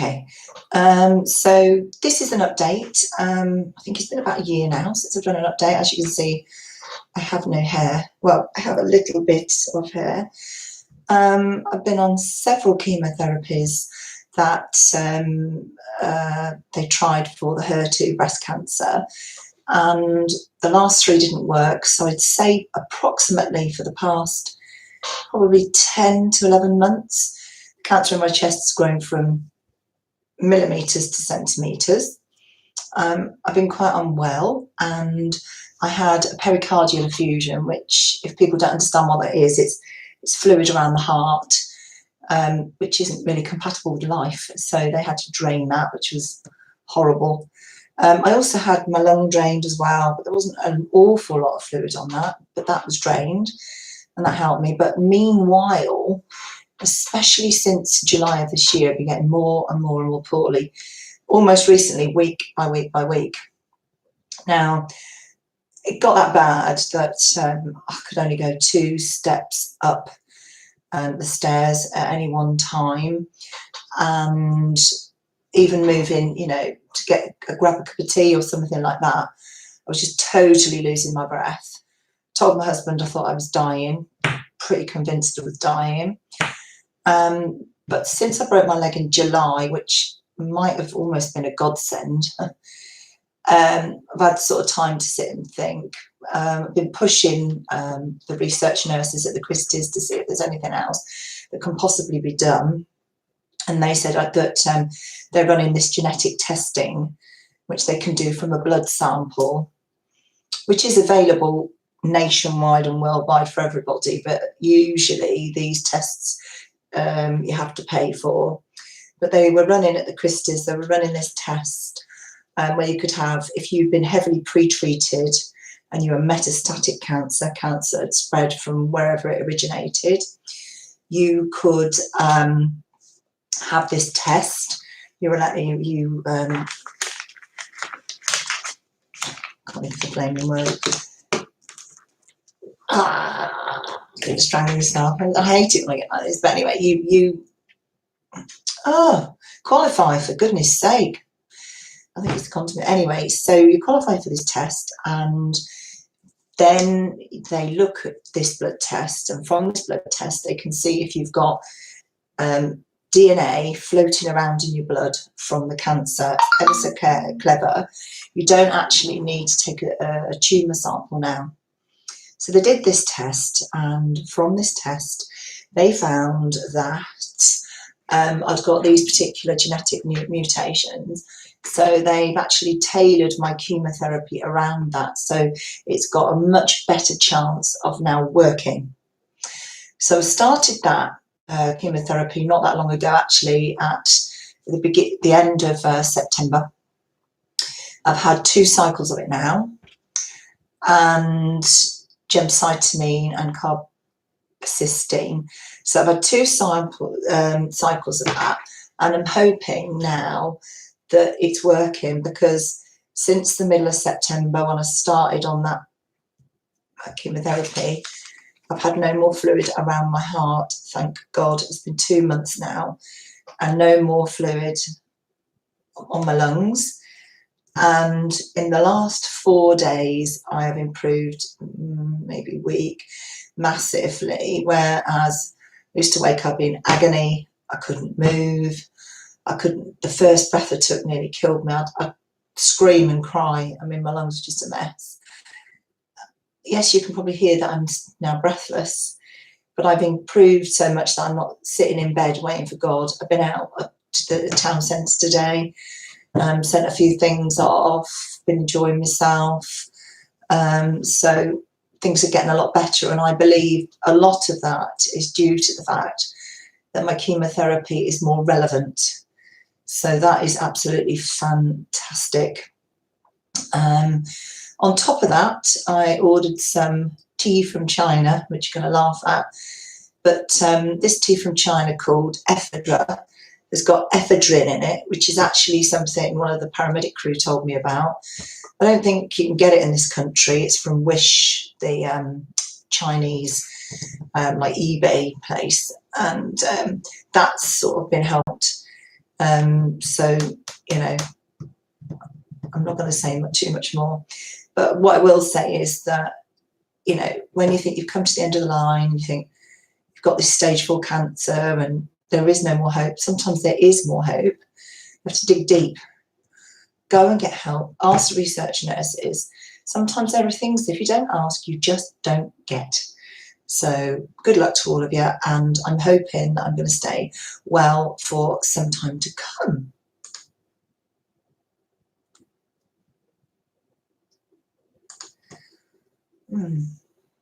Okay, so this is an update. I think it's been about a year now since I've done an update. As you can see, I have no hair. Well, I have a little bit of hair. I've been on several chemotherapies that they tried for the HER2 breast cancer, and the last 3 didn't work. So I'd say approximately for the past probably 10 to 11 months, cancer in my chest has grown from millimetres to centimetres. I've been quite unwell, and I had a pericardial effusion, which, if people don't understand what that is, it's fluid around the heart, which isn't really compatible with life. So they had to drain that, which was horrible. I also had my lung drained as well, but there wasn't an awful lot of fluid on that, but that was drained and that helped me. But meanwhile, especially since July of this year, I've been getting more and more and more poorly, almost recently, week by week by week. Now, it got that bad that I could only go 2 steps up the stairs at any one time, and even moving, you know, to grab a cup of tea or something like that, I was just totally losing my breath. Told my husband I thought I was dying, pretty convinced I was dying. But since I broke my leg in July, which might have almost been a godsend, I've had sort of time to sit and think. I've been pushing the research nurses at the Christie's to see if there's anything else that can possibly be done. And they said that they're running this genetic testing, which they can do from a blood sample, which is available nationwide and worldwide for everybody. But usually these tests you have to pay for. But they were running at the Christie's, they were running this test where you could have, if you've been heavily pre-treated and you were metastatic cancer had spread from wherever it originated, you could have this test. Can't even explain the word. Keep strangling yourself. I hate it when I get like this. But anyway, you qualify, for goodness sake. I think it's the continent. Anyway, so you qualify for this test, and then they look at this blood test, and from this blood test they can see if you've got DNA floating around in your blood from the cancer. Ever so clever. You don't actually need to take a tumour sample now. So they did this test, and from this test they found that I'd got these particular genetic mutations. So they've actually tailored my chemotherapy around that. So it's got a much better chance of now working. So I started that chemotherapy not that long ago, actually, at the end of September. I've had 2 cycles of it now, and gemcitabine and carboplatin. So I've had 2 cycles of that, and I'm hoping now that it's working, because since the middle of September, when I started on that chemotherapy, I've had no more fluid around my heart, thank God. It's been 2 months now, and no more fluid on my lungs. And in the last 4 days, I have improved, maybe a week, massively, whereas I used to wake up in agony. I couldn't move. The first breath I took nearly killed me. I'd scream and cry. I mean, my lungs were just a mess. Yes, you can probably hear that I'm now breathless, but I've improved so much that I'm not sitting in bed waiting for God. I've been out to the town centre today, sent a few things off, been enjoying myself. So things are getting a lot better, and I believe a lot of that is due to the fact that my chemotherapy is more relevant. So that is absolutely fantastic. On top of that, I ordered some tea from China, which you're going to laugh at. But this tea from China called ephedra has got ephedrine in it, which is actually something one of the paramedic crew told me about. I don't think you can get it in this country. It's from Wish, the Chinese like eBay place, and that's sort of been helped So, you know, I'm not going to say too much more. But what I will say is that, you know, when you think you've come to the end of the line, you think you've got this stage 4 cancer and there is no more hope. Sometimes there is more hope. You have to dig deep. Go and get help. Ask the research nurses. Sometimes there are things that if you don't ask, you just don't get. So good luck to all of you, and I'm hoping that I'm going to stay well for some time to come.